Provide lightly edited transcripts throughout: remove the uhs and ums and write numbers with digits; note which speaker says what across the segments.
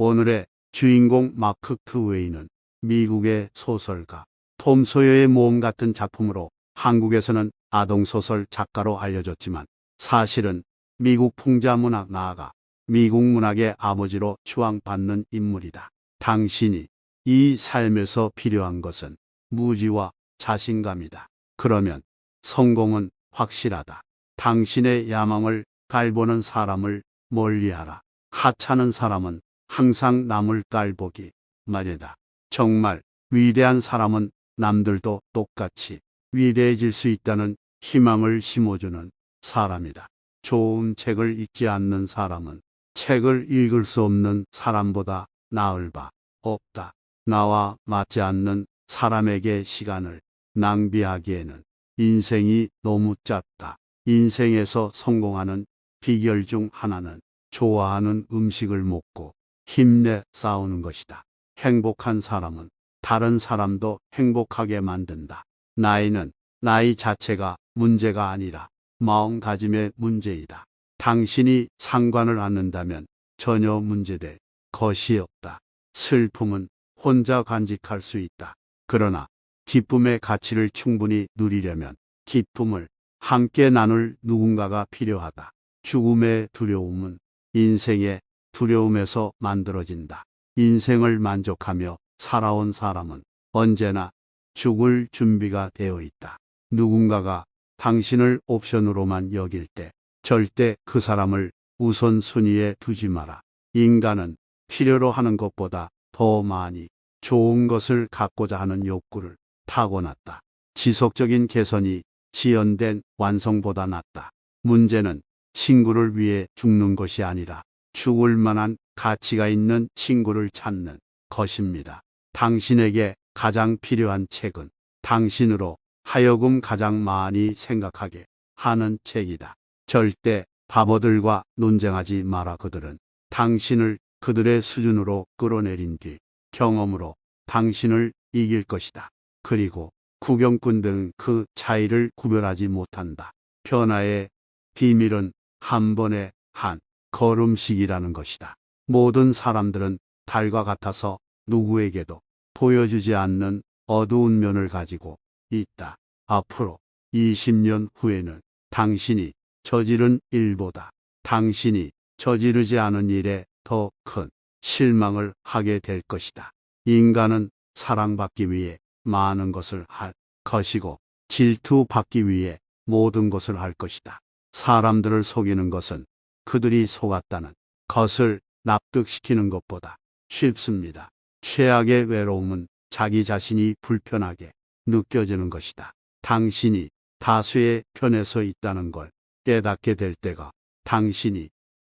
Speaker 1: 오늘의 주인공 마크 트웨이는 미국의 소설가 톰 소여의 모험 같은 작품으로 한국에서는 아동소설 작가로 알려졌지만 사실은 미국 풍자문학 나아가 미국 문학의 아버지로 추앙받는 인물이다. 당신이 이 삶에서 필요한 것은 무지와 자신감이다. 그러면 성공은 확실하다. 당신의 야망을 깔보는 사람을 멀리하라. 하찮은 사람은 항상 남을 깔보기 마련이다. 정말 위대한 사람은 남들도 똑같이 위대해질 수 있다는 희망을 심어주는 사람이다. 좋은 책을 읽지 않는 사람은 책을 읽을 수 없는 사람보다 나을 바 없다. 나와 맞지 않는 사람에게 시간을 낭비하기에는 인생이 너무 짧다. 인생에서 성공하는 비결 중 하나는 좋아하는 음식을 먹고 힘내 싸우는 것이다. 행복한 사람은 다른 사람도 행복하게 만든다. 나이는 나이 자체가 문제가 아니라 마음가짐의 문제이다. 당신이 상관을 않는다면 전혀 문제될 것이 없다. 슬픔은 혼자 간직할 수 있다. 그러나 기쁨의 가치를 충분히 누리려면 기쁨을 함께 나눌 누군가가 필요하다. 죽음의 두려움은 인생의 두려움에서 만들어진다. 인생을 만족하며 살아온 사람은 언제나 죽을 준비가 되어 있다. 누군가가 당신을 옵션으로만 여길 때 절대 그 사람을 우선순위에 두지 마라. 인간은 필요로 하는 것보다 더 많이 좋은 것을 갖고자 하는 욕구를 타고났다. 지속적인 개선이 지연된 완성보다 낫다. 문제는 친구를 위해 죽는 것이 아니라 죽을 만한 가치가 있는 친구를 찾는 것입니다. 당신에게 가장 필요한 책은 당신으로 하여금 가장 많이 생각하게 하는 책이다. 절대 바보들과 논쟁하지 마라. 그들은 당신을 그들의 수준으로 끌어내린 뒤 경험으로 당신을 이길 것이다. 그리고 구경꾼들은 그 차이를 구별하지 못한다. 변화의 비밀은 한 번에 한 걸음씩이라는 것이다. 모든 사람들은 달과 같아서 누구에게도 보여주지 않는 어두운 면을 가지고 있다. 앞으로 20년 후에는 당신이 저지른 일보다 당신이 저지르지 않은 일에 더 큰 실망을 하게 될 것이다. 인간은 사랑받기 위해 많은 것을 할 것이고 질투받기 위해 모든 것을 할 것이다. 사람들을 속이는 것은 그들이 속았다는 것을 납득시키는 것보다 쉽습니다. 최악의 외로움은 자기 자신이 불편하게 느껴지는 것이다. 당신이 다수의 편에 서 있다는 걸 깨닫게 될 때가 당신이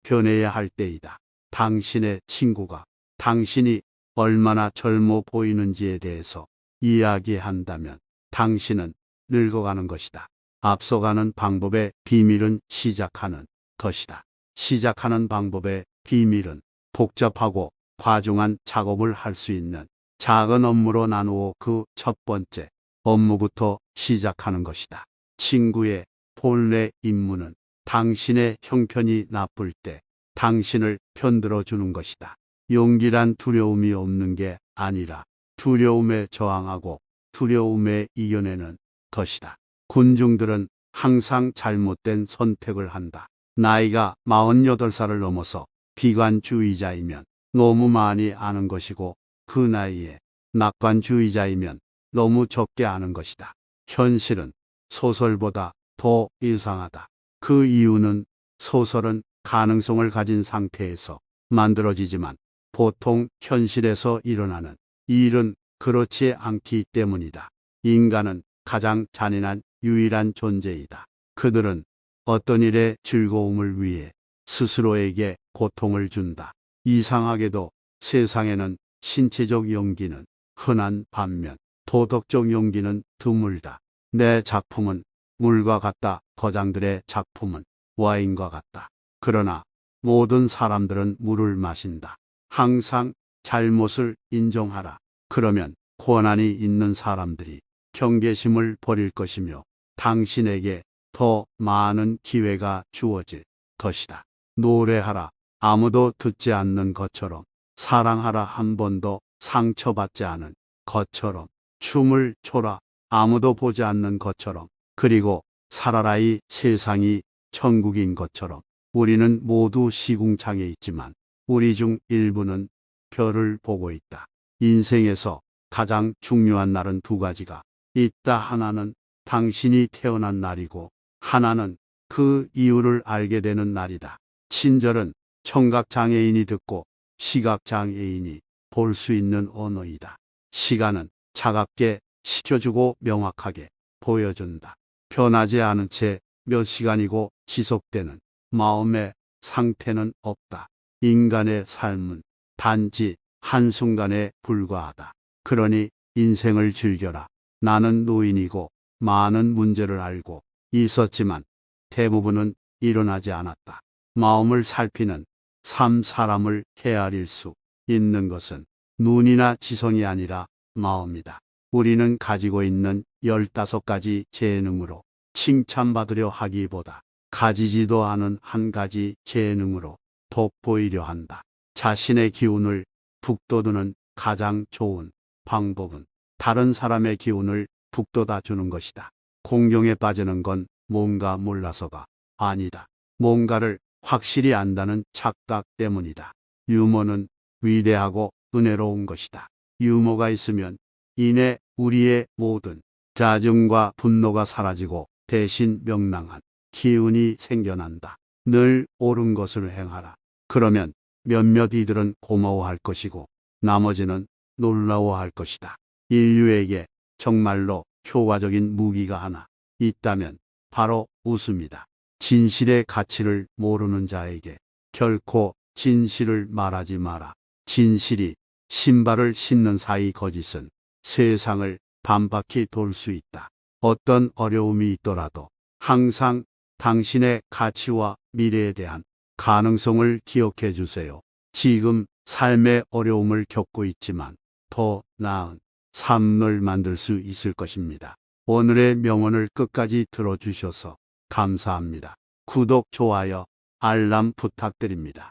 Speaker 1: 변해야 할 때이다. 당신의 친구가 당신이 얼마나 젊어 보이는지에 대해서 이야기한다면 당신은 늙어가는 것이다. 앞서가는 방법의 비밀은 시작하는 것이다. 시작하는 방법의 비밀은 복잡하고 과중한 작업을 할 수 있는 작은 업무로 나누어 그 첫 번째 업무부터 시작하는 것이다. 친구의 본래 임무는 당신의 형편이 나쁠 때 당신을 편들어 주는 것이다. 용기란 두려움이 없는 게 아니라 두려움에 저항하고 두려움에 이겨내는 것이다. 군중들은 항상 잘못된 선택을 한다. 나이가 48살을 넘어서 비관주의자이면 너무 많이 아는 것이고 그 나이에 낙관주의자이면 너무 적게 아는 것이다. 현실은 소설보다 더 이상하다. 그 이유는 소설은 가능성을 가진 상태에서 만들어지지만 보통 현실에서 일어나는 일은 그렇지 않기 때문이다. 인간은 가장 잔인한 유일한 존재이다. 그들은 어떤 일의 즐거움을 위해 스스로에게 고통을 준다. 이상하게도 세상에는 신체적 용기는 흔한 반면 도덕적 용기는 드물다. 내 작품은 물과 같다. 거장들의 작품은 와인과 같다. 그러나 모든 사람들은 물을 마신다. 항상 잘못을 인정하라. 그러면 권한이 있는 사람들이 경계심을 버릴 것이며 당신에게 더 많은 기회가 주어질 것이다. 노래하라. 아무도 듣지 않는 것처럼 사랑하라 한 번도 상처받지 않은 것처럼, 춤을 춰라 아무도 보지 않는 것처럼, 그리고 살아라 이 세상이 천국인 것처럼. 우리는 모두 시궁창에 있지만 우리 중 일부는 별을 보고 있다. 인생에서 가장 중요한 날은 두 가지가 있다. 하나는 당신이 태어난 날이고, 하나는 그 이유를 알게 되는 날이다. 친절은 청각장애인이 듣고 시각장애인이 볼 수 있는 언어이다. 시간은 차갑게 식혀주고 명확하게 보여준다. 변하지 않은 채 몇 시간이고 지속되는 마음의 상태는 없다. 인간의 삶은 단지 한순간에 불과하다. 그러니 인생을 즐겨라. 나는 노인이고 많은 문제를 알고 있었지만 대부분은 일어나지 않았다. 마음을 살피는 사람을 헤아릴 수 있는 것은 눈이나 지성이 아니라 마음이다. 우리는 가지고 있는 15가지 재능으로 칭찬받으려 하기보다 가지지도 않은 한 가지 재능으로 돋보이려 한다. 자신의 기운을 북돋우는 가장 좋은 방법은 다른 사람의 기운을 북돋아 주는 것이다. 공경에 빠지는 건 뭔가 몰라서가 아니다. 뭔가를 확실히 안다는 착각 때문이다. 유머는 위대하고 은혜로운 것이다. 유머가 있으면 이내 우리의 모든 짜증과 분노가 사라지고 대신 명랑한 기운이 생겨난다. 늘 옳은 것을 행하라. 그러면 몇몇 이들은 고마워할 것이고 나머지는 놀라워할 것이다. 인류에게 정말로 효과적인 무기가 하나 있다면 바로 웃음이다. 진실의 가치를 모르는 자에게 결코 진실을 말하지 마라. 진실이 신발을 신는 사이 거짓은 세상을 반바퀴 돌 수 있다. 어떤 어려움이 있더라도 항상 당신의 가치와 미래에 대한 가능성을 기억해 주세요. 지금 삶의 어려움을 겪고 있지만 더 나은 삶을 만들 수 있을 것입니다. 오늘의 명언을 끝까지 들어주셔서 감사합니다. 구독, 좋아요, 알람 부탁드립니다.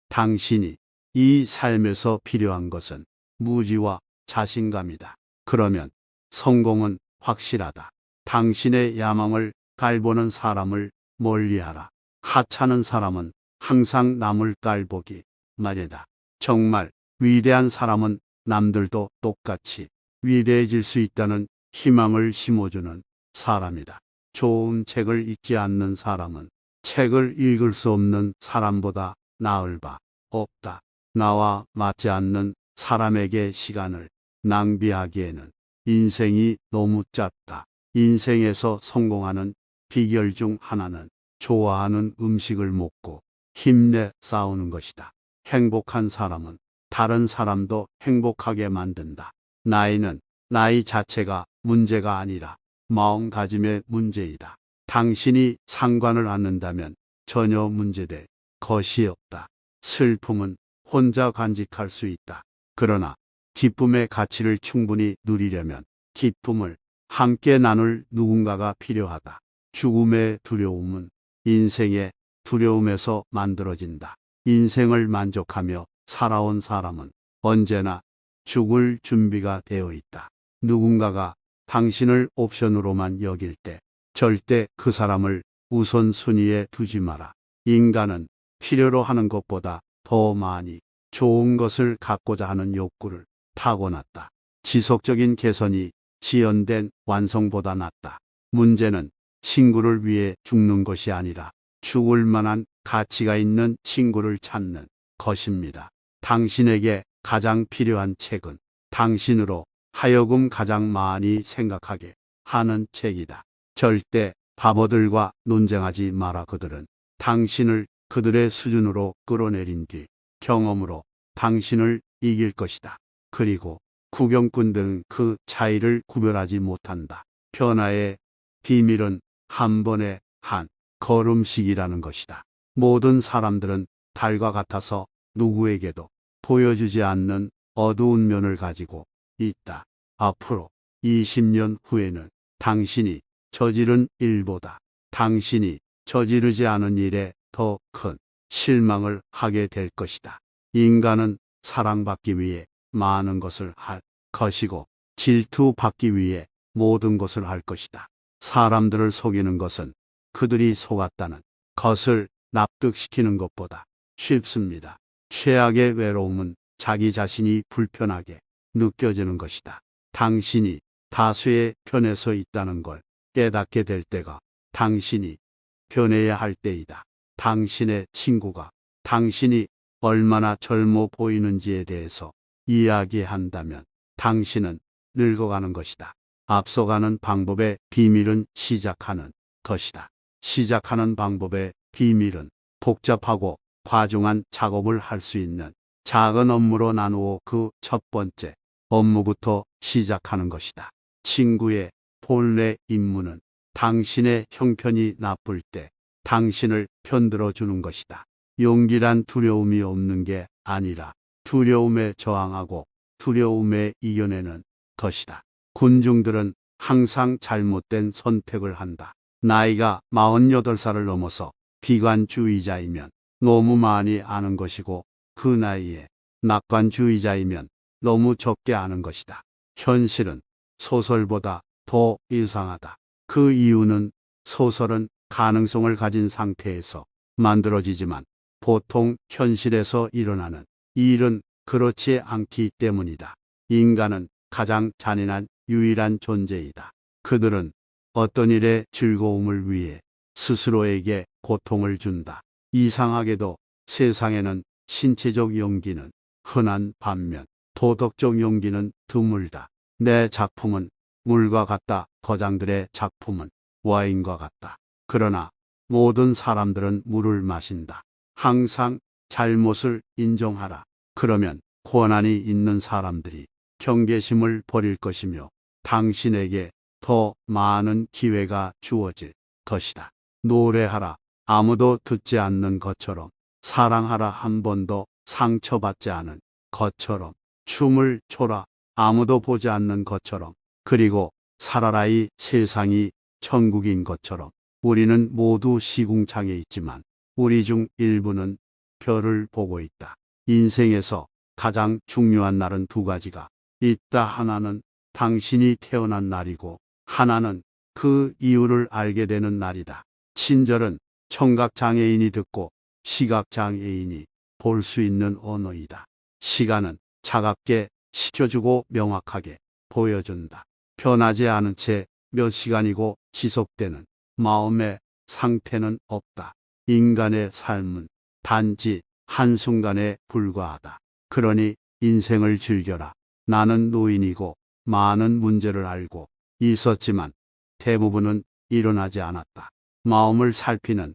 Speaker 1: 당신이 이 삶에서 필요한 것은 무지와 자신감이다. 그러면 성공은 확실하다. 당신의 야망을 깔보는 사람을 멀리하라. 하찮은 사람은 항상 남을 깔보기 마련이다. 정말 위대한 사람은 남들도 똑같이 위대해질 수 있다는 희망을 심어주는 사람이다. 좋은 책을 읽지 않는 사람은 책을 읽을 수 없는 사람보다 나을 바 없다. 나와 맞지 않는 사람에게 시간을 낭비하기에는 인생이 너무 짧다. 인생에서 성공하는 비결 중 하나는 좋아하는 음식을 먹고 힘내 싸우는 것이다. 행복한 사람은 다른 사람도 행복하게 만든다. 나이는 나이 자체가 문제가 아니라 마음가짐의 문제이다. 당신이 상관을 않는다면 전혀 문제될 것이 없다. 슬픔은 혼자 간직할 수 있다. 그러나 기쁨의 가치를 충분히 누리려면 기쁨을 함께 나눌 누군가가 필요하다. 죽음의 두려움은 인생의 두려움에서 만들어진다. 인생을 만족하며 살아온 사람은 언제나 죽을 준비가 되어 있다. 누군가가 당신을 옵션으로만 여길 때 절대 그 사람을 우선순위에 두지 마라. 인간은 필요로 하는 것보다 더 많이 좋은 것을 갖고자 하는 욕구를 타고났다. 지속적인 개선이 지연된 완성보다 낫다. 문제는 친구를 위해 죽는 것이 아니라 죽을 만한 가치가 있는 친구를 찾는 것입니다. 당신에게 가장 필요한 책은 당신으로 하여금 가장 많이 생각하게 하는 책이다. 절대 바보들과 논쟁하지 마라. 그들은 당신을 그들의 수준으로 끌어내린 뒤 경험으로 당신을 이길 것이다. 그리고 구경꾼들은 그 차이를 구별하지 못한다. 변화의 비밀은 한 번에 한 걸음씩이라는 것이다. 모든 사람들은 달과 같아서 누구에게도 보여주지 않는 어두운 면을 가지고 있다. 앞으로 20년 후에는 당신이 저지른 일보다 당신이 저지르지 않은 일에 더 큰 실망을 하게 될 것이다. 인간은 사랑받기 위해 많은 것을 할 것이고 질투받기 위해 모든 것을 할 것이다. 사람들을 속이는 것은 그들이 속았다는 것을 납득시키는 것보다 쉽습니다. 최악의 외로움은 자기 자신이 불편하게 느껴지는 것이다. 당신이 다수의 편에 서 있다는 걸 깨닫게 될 때가 당신이 변해야 할 때이다. 당신의 친구가 당신이 얼마나 젊어 보이는지에 대해서 이야기한다면 당신은 늙어가는 것이다. 앞서가는 방법의 비밀은 시작하는 것이다. 시작하는 방법의 비밀은 복잡하고 과중한 작업을 할 수 있는 작은 업무로 나누어 그 첫 번째 업무부터 시작하는 것이다. 친구의 본래 임무는 당신의 형편이 나쁠 때 당신을 편들어 주는 것이다. 용기란 두려움이 없는 게 아니라 두려움에 저항하고 두려움에 이겨내는 것이다. 군중들은 항상 잘못된 선택을 한다. 나이가 48살을 넘어서 비관주의자이면 너무 많이 아는 것이고 그 나이에 낙관주의자이면 너무 적게 아는 것이다. 현실은 소설보다 더 이상하다. 그 이유는 소설은 가능성을 가진 상태에서 만들어지지만 보통 현실에서 일어나는 일은 그렇지 않기 때문이다. 인간은 가장 잔인한 유일한 존재이다. 그들은 어떤 일의 즐거움을 위해 스스로에게 고통을 준다. 이상하게도 세상에는 신체적 용기는 흔한 반면 도덕적 용기는 드물다. 내 작품은 물과 같다. 거장들의 작품은 와인과 같다. 그러나 모든 사람들은 물을 마신다. 항상 잘못을 인정하라. 그러면 권한이 있는 사람들이 경계심을 버릴 것이며 당신에게 더 많은 기회가 주어질 것이다. 노래하라. 아무도 듣지 않는 것처럼. 사랑하라. 한 번도 상처받지 않은 것처럼. 춤을 춰라. 아무도 보지 않는 것처럼. 그리고 살아라. 이 세상이 천국인 것처럼. 우리는 모두 시궁창에 있지만 우리 중 일부는 별을 보고 있다. 인생에서 가장 중요한 날은 두 가지가 있다. 하나는 당신이 태어난 날이고 하나는 그 이유를 알게 되는 날이다. 친절은 청각장애인이 듣고 시각장애인이 볼 수 있는 언어이다. 시간은 차갑게 식혀주고 명확하게 보여준다. 변하지 않은 채 몇 시간이고 지속되는 마음의 상태는 없다. 인간의 삶은 단지 한순간에 불과하다. 그러니 인생을 즐겨라. 나는 노인이고 많은 문제를 알고 있었지만 대부분은 일어나지 않았다. 마음을 살피는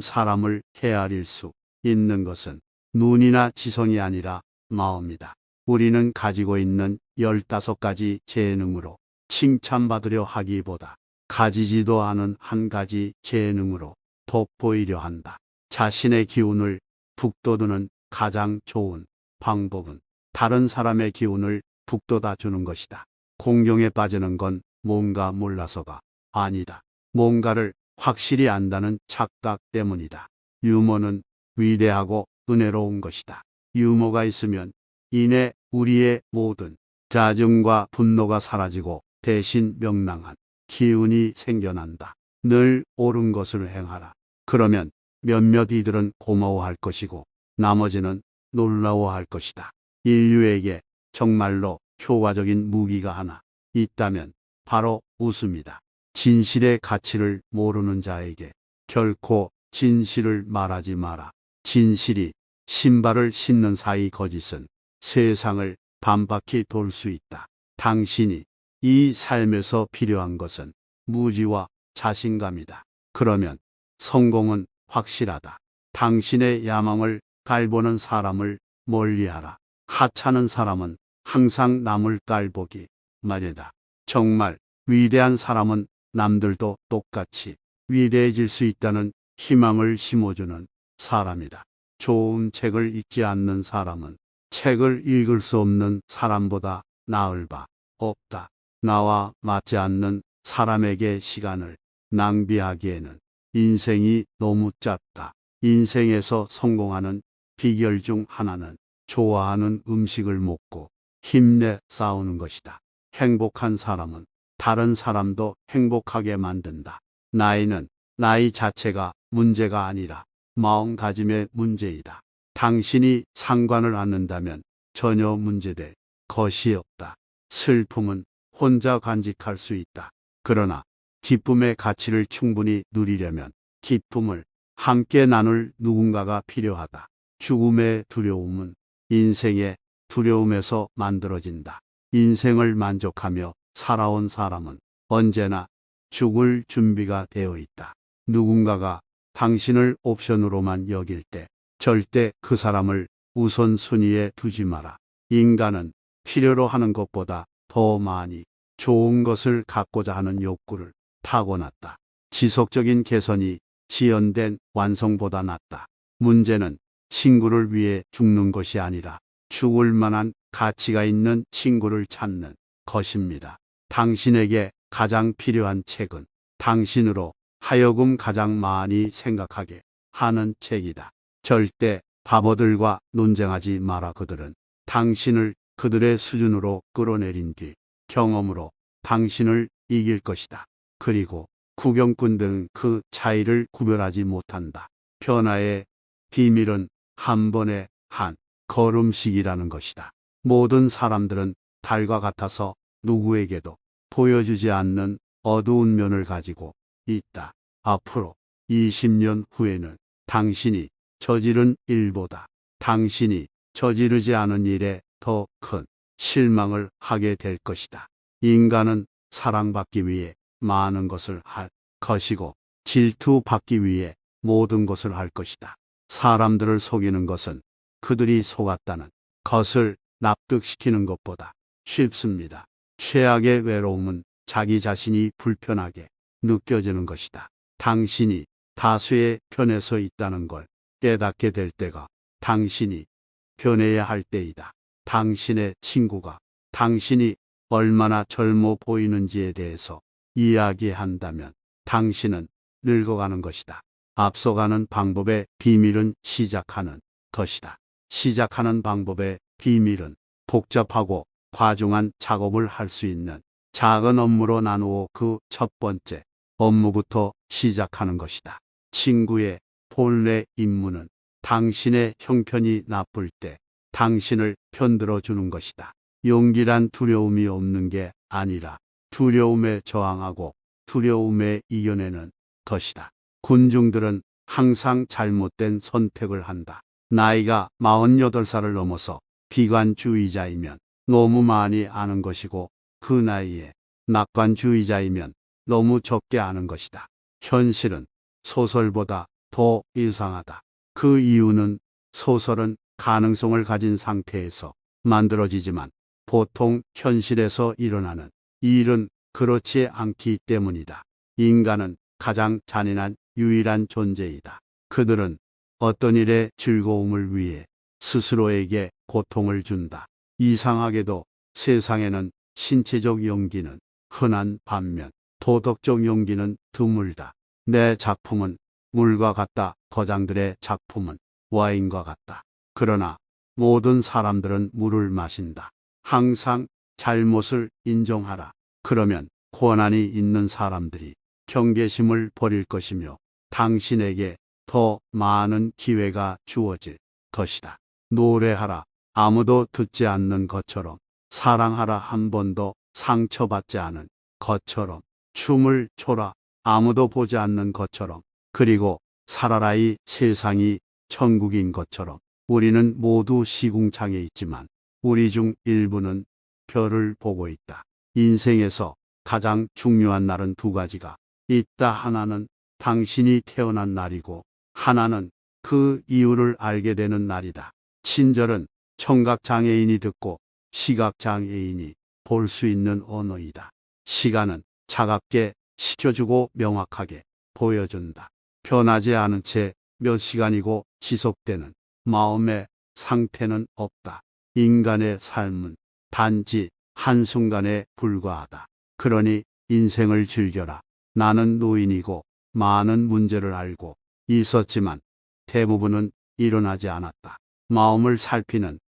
Speaker 1: 사람을 헤아릴 수 있는 것은 눈이나 지성이 아니라 마음이다. 우리는 가지고 있는 15가지 재능으로 칭찬받으려 하기보다 가지지도 않은 한 가지 재능으로 돋보이려 한다. 자신의 기운을 북돋우는 가장 좋은 방법은 다른 사람의 기운을 북돋아 주는 것이다. 공경에 빠지는 건 뭔가 몰라서가 아니다. 뭔가를 확실히 안다는 착각 때문이다. 유머는 위대하고 은혜로운 것이다. 유머가 있으면 이내 우리의 모든 짜증과 분노가 사라지고 대신 명랑한 기운이 생겨난다. 늘 옳은 것을 행하라. 그러면 몇몇 이들은 고마워할 것이고 나머지는 놀라워할 것이다. 인류에게 정말로 효과적인 무기가 하나 있다면 바로 웃음이다. 진실의 가치를 모르는 자에게 결코 진실을 말하지 마라. 진실이 신발을 신는 사이 거짓은 세상을 반바퀴 돌 수 있다. 당신이 이 삶에서 필요한 것은 무지와 자신감이다. 그러면 성공은 확실하다. 당신의 야망을 깔보는 사람을 멀리하라. 하찮은 사람은 항상 남을 깔보기 마련이다. 정말 위대한 사람은 남들도 똑같이 위대해질 수 있다는 희망을 심어주는 사람이다. 좋은 책을 읽지 않는 사람은 책을 읽을 수 없는 사람보다 나을 바 없다. 나와 맞지 않는 사람에게 시간을 낭비하기에는 인생이 너무 짧다. 인생에서 성공하는 비결 중 하나는 좋아하는 음식을 먹고 힘내 싸우는 것이다. 행복한 사람은 다른 사람도 행복하게 만든다. 나이는 나이 자체가 문제가 아니라 마음가짐의 문제이다. 당신이 상관을 않는다면 전혀 문제될 것이 없다. 슬픔은 혼자 간직할 수 있다. 그러나 기쁨의 가치를 충분히 누리려면 기쁨을 함께 나눌 누군가가 필요하다. 죽음의 두려움은 인생의 두려움에서 만들어진다. 인생을 만족하며 살아온 사람은 언제나 죽을 준비가 되어 있다. 누군가가 당신을 옵션으로만 여길 때 절대 그 사람을 우선순위에 두지 마라. 인간은 필요로 하는 것보다 더 많이 좋은 것을 갖고자 하는 욕구를 타고났다. 지속적인 개선이 지연된 완성보다 낫다. 문제는 친구를 위해 죽는 것이 아니라 죽을 만한 가치가 있는 친구를 찾는 것입니다. 당신에게 가장 필요한 책은 당신으로 하여금 가장 많이 생각하게 하는 책이다. 절대 바보들과 논쟁하지 마라. 그들은 당신을 그들의 수준으로 끌어내린 뒤 경험으로 당신을 이길 것이다. 그리고 구경꾼들은 그 차이를 구별하지 못한다. 변화의 비밀은 한 번에 한 걸음씩이라는 것이다. 모든 사람들은 달과 같아서 누구에게도 보여주지 않는 어두운 면을 가지고 있다. 앞으로 20년 후에는 당신이 저지른 일보다 당신이 저지르지 않은 일에 더 큰 실망을 하게 될 것이다. 인간은 사랑받기 위해 많은 것을 할 것이고 질투받기 위해 모든 것을 할 것이다. 사람들을 속이는 것은 그들이 속았다는 것을 납득시키는 것보다 쉽습니다. 최악의 외로움은 자기 자신이 불편하게 느껴지는 것이다. 당신이 다수의 편에 서 있다는 걸 깨닫게 될 때가 당신이 변해야 할 때이다. 당신의 친구가 당신이 얼마나 젊어 보이는지에 대해서 이야기한다면 당신은 늙어가는 것이다. 앞서가는 방법의 비밀은 시작하는 것이다. 시작하는 방법의 비밀은 복잡하고 과중한 작업을 할 수 있는 작은 업무로 나누어 그 첫 번째 업무부터 시작하는 것이다. 친구의 본래 임무는 당신의 형편이 나쁠 때 당신을 편들어 주는 것이다. 용기란 두려움이 없는 게 아니라 두려움에 저항하고 두려움에 이겨내는 것이다. 군중들은 항상 잘못된 선택을 한다. 나이가 48살을 넘어서 비관주의자이면 너무 많이 아는 것이고 그 나이에 낙관주의자이면 너무 적게 아는 것이다. 현실은 소설보다 더 이상하다. 그 이유는 소설은 가능성을 가진 상태에서 만들어지지만 보통 현실에서 일어나는 일은 그렇지 않기 때문이다. 인간은 가장 잔인한 유일한 존재이다. 그들은 어떤 일의 즐거움을 위해 스스로에게 고통을 준다. 이상하게도 세상에는 신체적 용기는 흔한 반면 도덕적 용기는 드물다. 내 작품은 물과 같다. 거장들의 작품은 와인과 같다. 그러나 모든 사람들은 물을 마신다. 항상 잘못을 인정하라. 그러면 권한이 있는 사람들이 경계심을 버릴 것이며 당신에게 더 많은 기회가 주어질 것이다. 노래하라. 아무도 듣지 않는 것처럼. 사랑하라. 한 번도 상처받지 않은 것처럼. 춤을 춰라. 아무도 보지 않는 것처럼. 그리고 살아라. 이 세상이 천국인 것처럼. 우리는 모두 시궁창에 있지만 우리 중 일부는 별을 보고 있다. 인생에서 가장 중요한 날은 두 가지가 있다. 하나는 당신이 태어난 날이고 하나는 그 이유를 알게 되는 날이다. 친절은 청각장애인이 듣고 시각장애인이 볼 수 있는 언어이다. 시간은 차갑게 식혀주고 명확하게 보여준다. 변하지 않은 채 몇 시간이고 지속되는 마음의 상태는 없다. 인간의 삶은 단지 한순간에 불과하다. 그러니 인생을 즐겨라. 나는 노인이고 많은 문제를 알고 있었지만 대부분은 일어나지 않았다. 마음을 살피는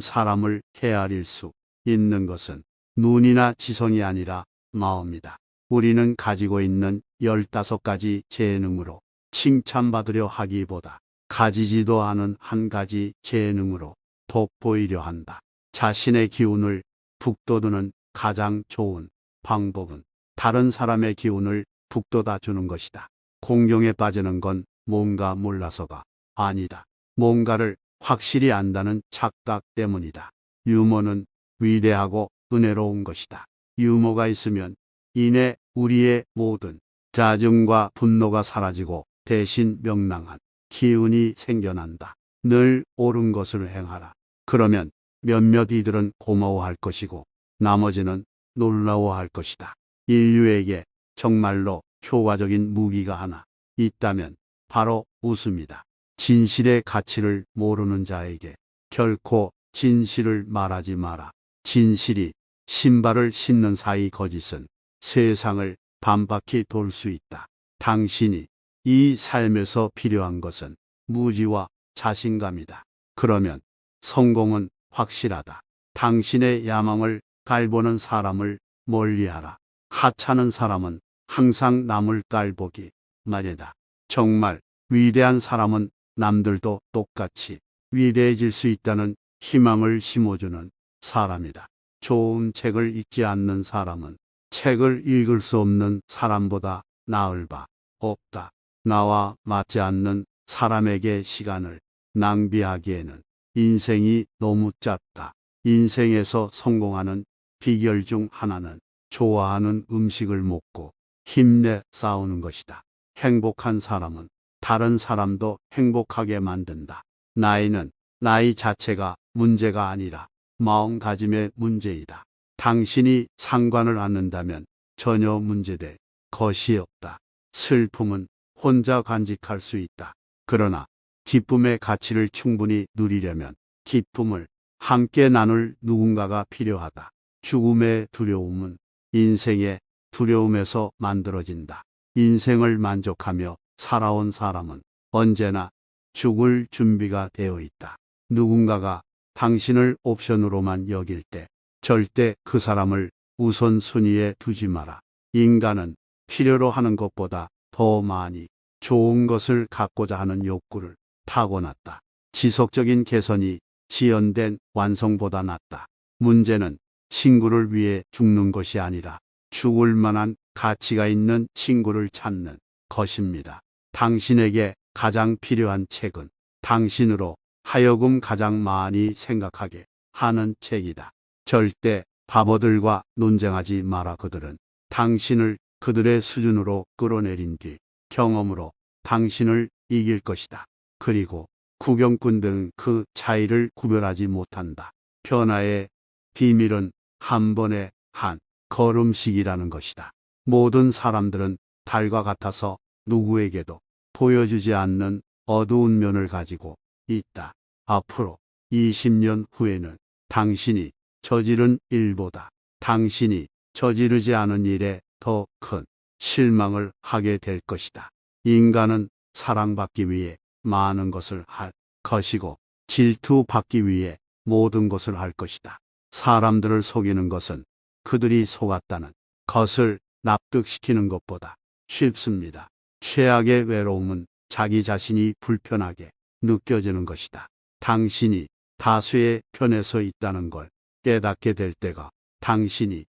Speaker 1: 사람을 헤아릴 수 있는 것은 눈이나 지성이 아니라 마음이다. 우리는 가지고 있는 15가지 재능으로 칭찬받으려 하기보다 가지지도 않은 한 가지 재능으로 돋보이려 한다. 자신의 기운을 북돋우는 가장 좋은 방법은 다른 사람의 기운을 북돋아 주는 것이다. 공경에 빠지는 건 뭔가 몰라서가 아니다. 뭔가를 확실히 안다는 착각 때문이다. 유머는 위대하고 은혜로운 것이다. 유머가 있으면 이내 우리의 모든 짜증과 분노가 사라지고 대신 명랑한 기운이 생겨난다. 늘 옳은 것을 행하라. 그러면 몇몇 이들은 고마워할 것이고 나머지는 놀라워할 것이다. 인류에게 정말로 효과적인 무기가 하나 있다면 바로 웃음이다. 진실의 가치를 모르는 자에게 결코 진실을 말하지 마라. 진실이 신발을 신는 사이 거짓은 세상을 반바퀴 돌 수 있다. 당신이 이 삶에서 필요한 것은 무지와 자신감이다. 그러면 성공은 확실하다. 당신의 야망을 깔보는 사람을 멀리하라. 하찮은 사람은 항상 남을 깔보기 마련이다. 정말 위대한 사람은 남들도 똑같이 위대해질 수 있다는 희망을 심어주는 사람이다. 좋은 책을 읽지 않는 사람은 책을 읽을 수 없는 사람보다 나을 바 없다. 나와 맞지 않는 사람에게 시간을 낭비하기에는 인생이 너무 짧다. 인생에서 성공하는 비결 중 하나는 좋아하는 음식을 먹고 힘내 싸우는 것이다. 행복한 사람은 다른 사람도 행복하게 만든다. 나이는 나이 자체가 문제가 아니라 마음가짐의 문제이다. 당신이 상관을 않는다면 전혀 문제될 것이 없다. 슬픔은 혼자 간직할 수 있다. 그러나 기쁨의 가치를 충분히 누리려면 기쁨을 함께 나눌 누군가가 필요하다. 죽음의 두려움은 인생의 두려움에서 만들어진다. 인생을 만족하며 살아온 사람은 언제나 죽을 준비가 되어 있다. 누군가가 당신을 옵션으로만 여길 때 절대 그 사람을 우선순위에 두지 마라. 인간은 필요로 하는 것보다 더 많이 좋은 것을 갖고자 하는 욕구를 타고났다. 지속적인 개선이 지연된 완성보다 낫다. 문제는 친구를 위해 죽는 것이 아니라 죽을 만한 가치가 있는 친구를 찾는 것입니다. 당신에게 가장 필요한 책은 당신으로 하여금 가장 많이 생각하게 하는 책이다. 절대 바보들과 논쟁하지 마라. 그들은 당신을 그들의 수준으로 끌어내린 뒤 경험으로 당신을 이길 것이다. 그리고 구경꾼들은 그 차이를 구별하지 못한다. 변화의 비밀은 한 번에 한 걸음씩이라는 것이다. 모든 사람들은 달과 같아서 누구에게도 보여주지 않는 어두운 면을 가지고 있다. 앞으로 20년 후에는 당신이 저지른 일보다 당신이 저지르지 않은 일에 더 큰 실망을 하게 될 것이다. 인간은 사랑받기 위해 많은 것을 할 것이고 질투받기 위해 모든 것을 할 것이다. 사람들을 속이는 것은 그들이 속았다는 것을 납득시키는 것보다 쉽습니다. 최악의 외로움은 자기 자신이 불편하게 느껴지는 것이다. 당신이 다수의 편에 서 있다는 걸 깨닫게 될 때가 당신이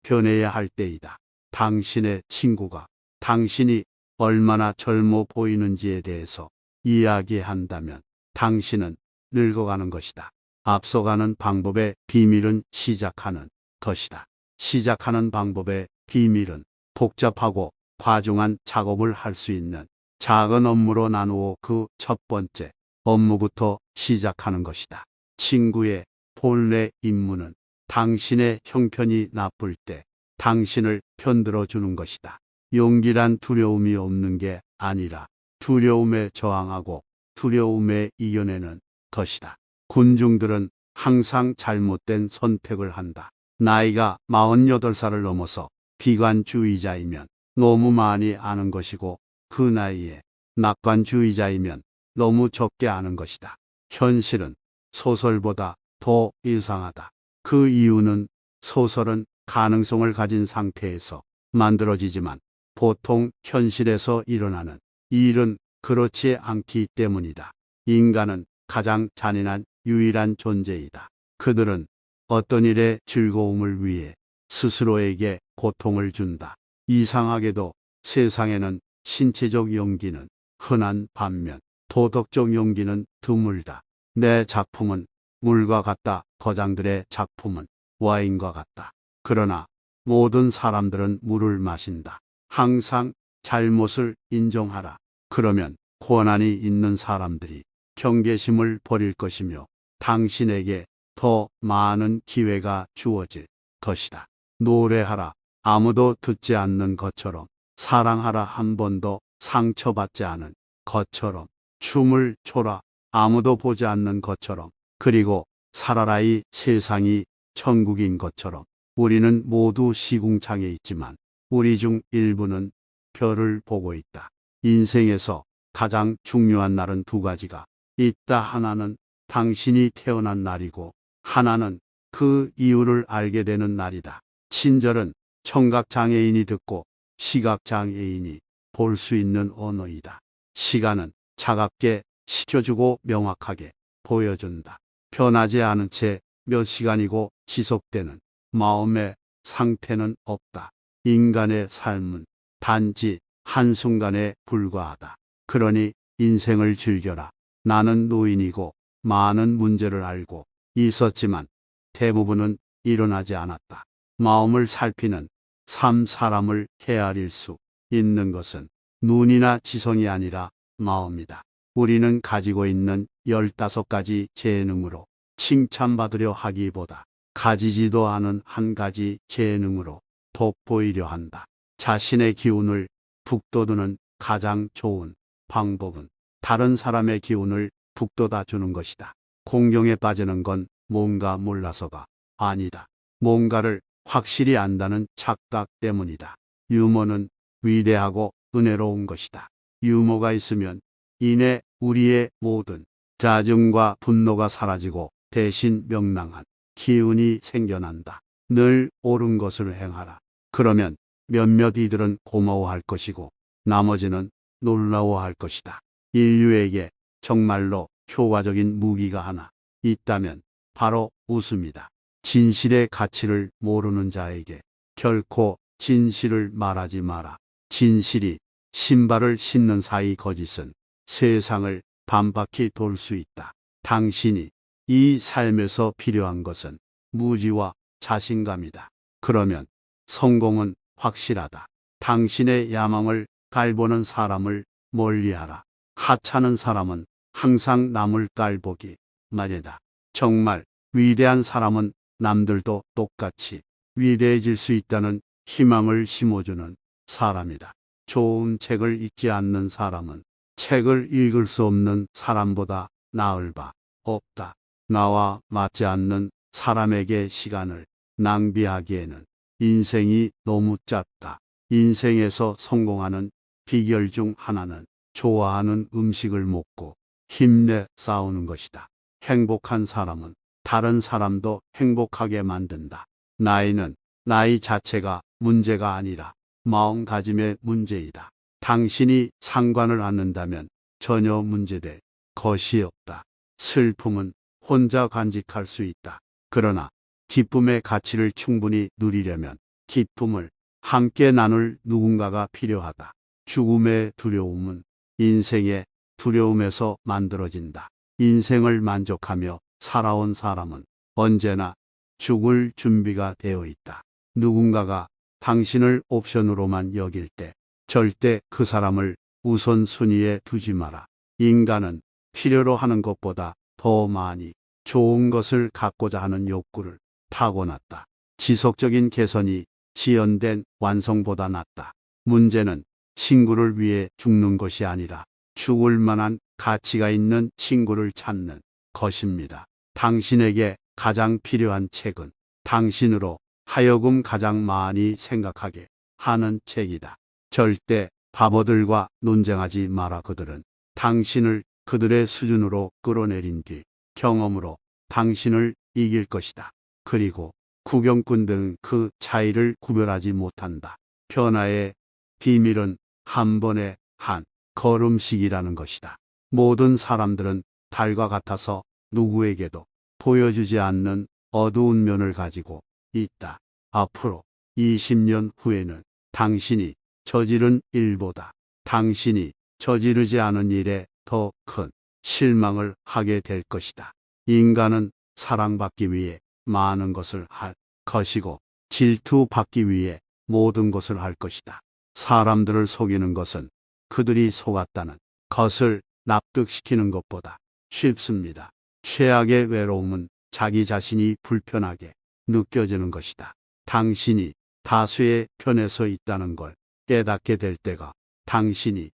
Speaker 1: 변해야 할 때이다. 당신의 친구가 당신이 얼마나 젊어 보이는지에 대해서 이야기한다면 당신은 늙어가는 것이다. 앞서가는 방법의 비밀은 시작하는 것이다. 시작하는 방법의 비밀은 복잡하고 과중한 작업을 할 수 있는 작은 업무로 나누어 그 첫 번째 업무부터 시작하는 것이다. 친구의 본래 임무는 당신의 형편이 나쁠 때 당신을 편들어 주는 것이다. 용기란 두려움이 없는 게 아니라 두려움에 저항하고 두려움에 이겨내는 것이다. 군중들은 항상 잘못된 선택을 한다. 나이가 48살을 넘어서 비관주의자이면 너무 많이 아는 것이고 그 나이에 낙관주의자이면 너무 적게 아는 것이다. 현실은 소설보다 더 이상하다. 그 이유는 소설은 가능성을 가진 상태에서 만들어지지만 보통 현실에서 일어나는 일은 그렇지 않기 때문이다. 인간은 가장 잔인한 유일한 존재이다. 그들은 어떤 일의 즐거움을 위해 스스로에게 고통을 준다. 이상하게도 세상에는 신체적 용기는 흔한 반면 도덕적 용기는 드물다. 내 작품은 물과 같다. 거장들의 작품은 와인과 같다. 그러나 모든 사람들은 물을 마신다. 항상 잘못을 인정하라. 그러면 권한이 있는 사람들이 경계심을 버릴 것이며 당신에게 더 많은 기회가 주어질 것이다. 노래하라. 아무도 듣지 않는 것처럼. 사랑하라. 한 번도 상처받지 않은 것처럼. 춤을 춰라. 아무도 보지 않는 것처럼. 그리고 살아라. 이 세상이 천국인 것처럼. 우리는 모두 시궁창에 있지만 우리 중 일부는 별을 보고 있다. 인생에서 가장 중요한 날은 두 가지가 있다. 하나는 당신이 태어난 날이고 하나는 그 이유를 알게 되는 날이다. 친절은 청각장애인이 듣고 시각장애인이 볼 수 있는 언어이다. 시간은 차갑게 식혀주고 명확하게 보여준다. 변하지 않은 채 몇 시간이고 지속되는 마음의 상태는 없다. 인간의 삶은 단지 한순간에 불과하다. 그러니 인생을 즐겨라. 나는 노인이고 많은 문제를 알고 있었지만 대부분은 일어나지 않았다. 마음을 살피는 사람을 헤아릴 수 있는 것은 눈이나 지성이 아니라 마음이다. 우리는 가지고 있는 15가지 재능으로 칭찬받으려 하기보다 가지지도 않은 한 가지 재능으로 돋보이려 한다. 자신의 기운을 북돋우는 가장 좋은 방법은 다른 사람의 기운을 북돋아 주는 것이다. 공경에 빠지는 건 뭔가 몰라서가 아니다. 뭔가를 확실히 안다는 착각 때문이다. 유머는 위대하고 은혜로운 것이다. 유머가 있으면 이내 우리의 모든 짜증과 분노가 사라지고 대신 명랑한 기운이 생겨난다. 늘 옳은 것을 행하라. 그러면 몇몇 이들은 고마워할 것이고 나머지는 놀라워할 것이다. 인류에게 정말로 효과적인 무기가 하나 있다면 바로 웃음이다. 진실의 가치를 모르는 자에게 결코 진실을 말하지 마라. 진실이 신발을 신는 사이 거짓은 세상을 반바퀴 돌 수 있다. 당신이 이 삶에서 필요한 것은 무지와 자신감이다. 그러면 성공은 확실하다. 당신의 야망을 깔보는 사람을 멀리하라. 하찮은 사람은 항상 남을 깔보기 마련이다. 정말 위대한 사람은 남들도 똑같이 위대해질 수 있다는 희망을 심어주는 사람이다. 좋은 책을 읽지 않는 사람은 책을 읽을 수 없는 사람보다 나을 바 없다. 나와 맞지 않는 사람에게 시간을 낭비하기에는 인생이 너무 짧다. 인생에서 성공하는 비결 중 하나는 좋아하는 음식을 먹고 힘내 싸우는 것이다. 행복한 사람은 다른 사람도 행복하게 만든다. 나이는 나이 자체가 문제가 아니라 마음가짐의 문제이다. 당신이 상관을 않는다면 전혀 문제될 것이 없다. 슬픔은 혼자 간직할 수 있다. 그러나 기쁨의 가치를 충분히 누리려면 기쁨을 함께 나눌 누군가가 필요하다. 죽음의 두려움은 인생의 두려움에서 만들어진다. 인생을 만족하며 살아온 사람은 언제나 죽을 준비가 되어 있다. 누군가가 당신을 옵션으로만 여길 때 절대 그 사람을 우선순위에 두지 마라. 인간은 필요로 하는 것보다 더 많이 좋은 것을 갖고자 하는 욕구를 타고났다. 지속적인 개선이 지연된 완성보다 낫다. 문제는 친구를 위해 죽는 것이 아니라 죽을 만한 가치가 있는 친구를 찾는 것입니다. 당신에게 가장 필요한 책은 당신으로 하여금 가장 많이 생각하게 하는 책이다. 절대 바보들과 논쟁하지 마라. 그들은 당신을 그들의 수준으로 끌어내린 뒤 경험으로 당신을 이길 것이다. 그리고 구경꾼들은 그 차이를 구별하지 못한다. 변화의 비밀은 한 번의 한 걸음씩이라는 것이다. 모든 사람들은 달과 같아서 누구에게도 보여주지 않는 어두운 면을 가지고 있다. 앞으로 20년 후에는 당신이 저지른 일보다 당신이 저지르지 않은 일에 더 큰 실망을 하게 될 것이다. 인간은 사랑받기 위해 많은 것을 할 것이고 질투받기 위해 모든 것을 할 것이다. 사람들을 속이는 것은 그들이 속았다는 것을 납득시키는 것보다 쉽습니다. 최악의 외로움은 자기 자신이 불편하게 느껴지는 것이다. 당신이 다수의 편에 서 있다는 걸 깨닫게 될 때가 당신이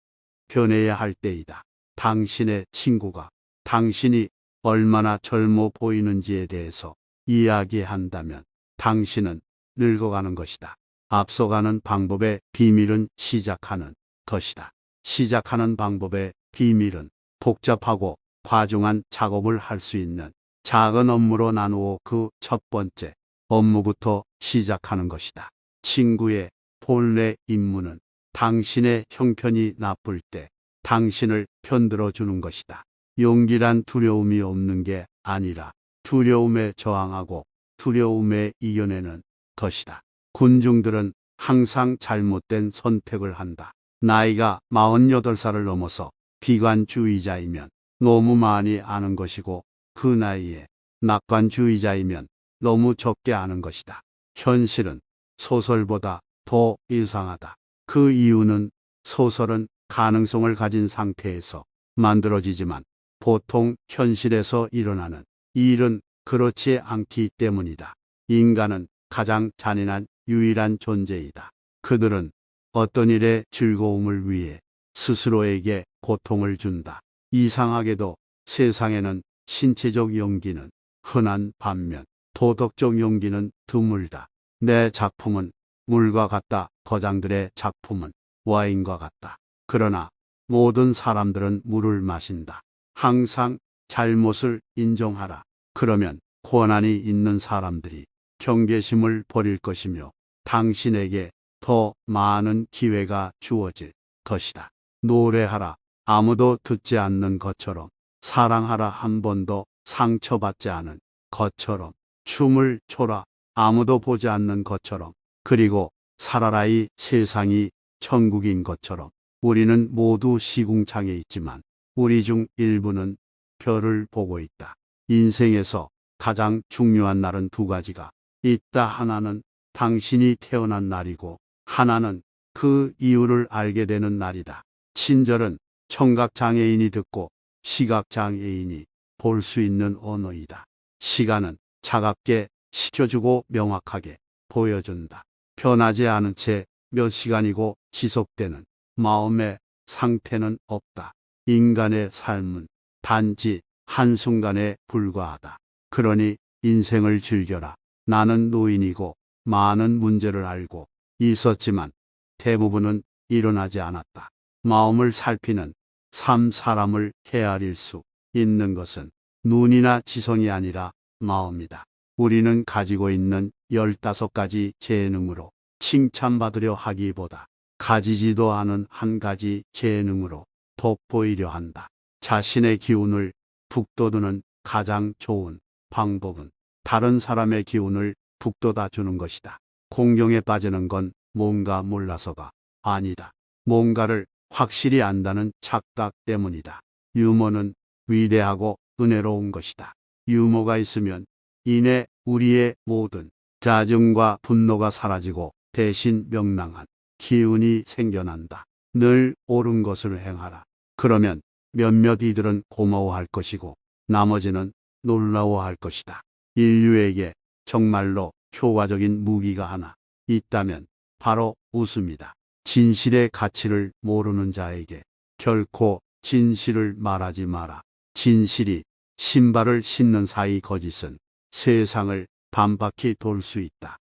Speaker 1: 변해야 할 때이다. 당신의 친구가 당신이 얼마나 젊어 보이는지에 대해서 이야기한다면 당신은 늙어가는 것이다. 앞서가는 방법의 비밀은 시작하는 것이다. 시작하는 방법의 비밀은 복잡하고 과중한 작업을 할 수 있는 작은 업무로 나누어 그 첫 번째 업무부터 시작하는 것이다. 친구의 본래 임무는 당신의 형편이 나쁠 때 당신을 편들어 주는 것이다. 용기란 두려움이 없는 게 아니라 두려움에 저항하고 두려움에 이겨내는 것이다. 군중들은 항상 잘못된 선택을 한다. 나이가 48살을 넘어서 비관주의자이면 너무 많이 아는 것이고 그 나이에 낙관주의자이면 너무 적게 아는 것이다. 현실은 소설보다 더 이상하다. 그 이유는 소설은 가능성을 가진 상태에서 만들어지지만 보통 현실에서 일어나는 일은 그렇지 않기 때문이다. 인간은 가장 잔인한 유일한 존재이다. 그들은 어떤 일의 즐거움을 위해 스스로에게 고통을 준다. 이상하게도 세상에는 신체적 용기는 흔한 반면 도덕적 용기는 드물다. 내 작품은 물과 같다. 거장들의 작품은 와인과 같다. 그러나 모든 사람들은 물을 마신다. 항상 잘못을 인정하라. 그러면 권한이 있는 사람들이 경계심을 버릴 것이며 당신에게 더 많은 기회가 주어질 것이다. 노래하라. 아무도 듣지 않는 것처럼. 사랑하라. 한 번도 상처받지 않은 것처럼. 춤을 춰라. 아무도 보지 않는 것처럼. 그리고 살아라. 이 세상이 천국인 것처럼. 우리는 모두 시궁창에 있지만 우리 중 일부는 별을 보고 있다. 인생에서 가장 중요한 날은 두 가지가 있다. 하나는 당신이 태어난 날이고 하나는 그 이유를 알게 되는 날이다. 친절은 청각장애인이 듣고 시각장애인이 볼 수 있는 언어이다. 시간은 차갑게 식혀주고 명확하게 보여준다. 변하지 않은 채 몇 시간이고 지속되는 마음의 상태는 없다. 인간의 삶은 단지 한순간에 불과하다. 그러니 인생을 즐겨라. 나는 노인이고 많은 문제를 알고 있었지만 대부분은 일어나지 않았다. 마음을 살피는 사람을 헤아릴 수 있는 것은 눈이나 지성이 아니라 마음이다. 우리는 가지고 있는 15가지 재능으로 칭찬받으려 하기보다 가지지도 않은 한 가지 재능으로 돋보이려 한다. 자신의 기운을 북돋우는 가장 좋은 방법은 다른 사람의 기운을 북돋아 주는 것이다. 공경에 빠지는 건 뭔가 몰라서가 아니다. 뭔가를 확실히 안다는 착각 때문이다. 유머는 위대하고 은혜로운 것이다. 유머가 있으면 이내 우리의 모든 짜증과 분노가 사라지고 대신 명랑한 기운이 생겨난다. 늘 옳은 것을 행하라. 그러면 몇몇 이들은 고마워할 것이고 나머지는 놀라워할 것이다. 인류에게 정말로 효과적인 무기가 하나 있다면 바로 웃음이다. 진실의 가치를 모르는 자에게 결코 진실을 말하지 마라. 진실이 신발을 신는 사이 거짓은 세상을 반바퀴 돌 수 있다.